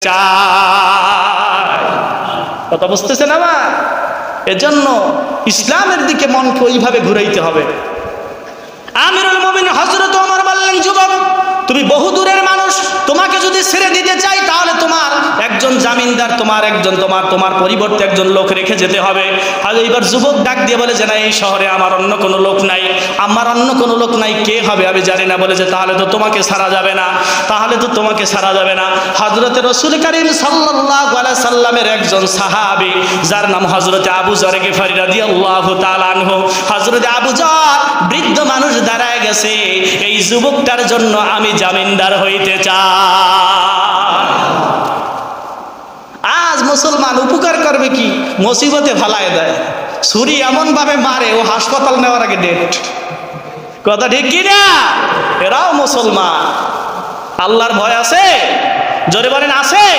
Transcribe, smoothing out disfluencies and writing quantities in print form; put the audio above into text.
চায়। কথা বুঝতেছেন আমার? এজন্য ইসলামের দিকে মনকে ওইভাবে ঘুরাইতে হবে। আমিরুল মুমিনিন হযরত ওমর বললেন, যুবক তুমি বহু দূরের মানুষ, তোমাকে যদি ছেড়ে দিতে চাই তাহলে তোমার একজন জামিনদার, তোমার পরিবর্তে একজন লোক রেখে যেতে হবে। আর এইবার যুবক ডাক দিয়ে বলে যে না, এই শহরে আমার অন্য কোনো লোক নাই, কে হবে আমি জানি না। বলে যে তাহলে তো তোমাকে ছাড়া যাবে না, হযরতে রাসূল কারীম সাল্লাল্লাহু আলাইহি সাল্লামের একজন সাহাবী যার নাম হযরতে আবু যর গিফারী রাদিয়াল্লাহু তাআলা আনহু। হযরতে আবু যর বৃদ্ধ মানুষ দাঁড়ায় গেছে, এই যুবকটার জন্য আমি জামিনদার হইতে চাই। আজ মুসলমান উপকার করবে কি, মুসিবতে ফালায় দেয়, ছুরি এমন ভাবে মারে ও হাসপাতাল নেওয়ার আগে ডেট। কথা ঠিক কি না? এরাও মুসলমান। আল্লাহর ভয় আছে? জোরে বলেন আছে?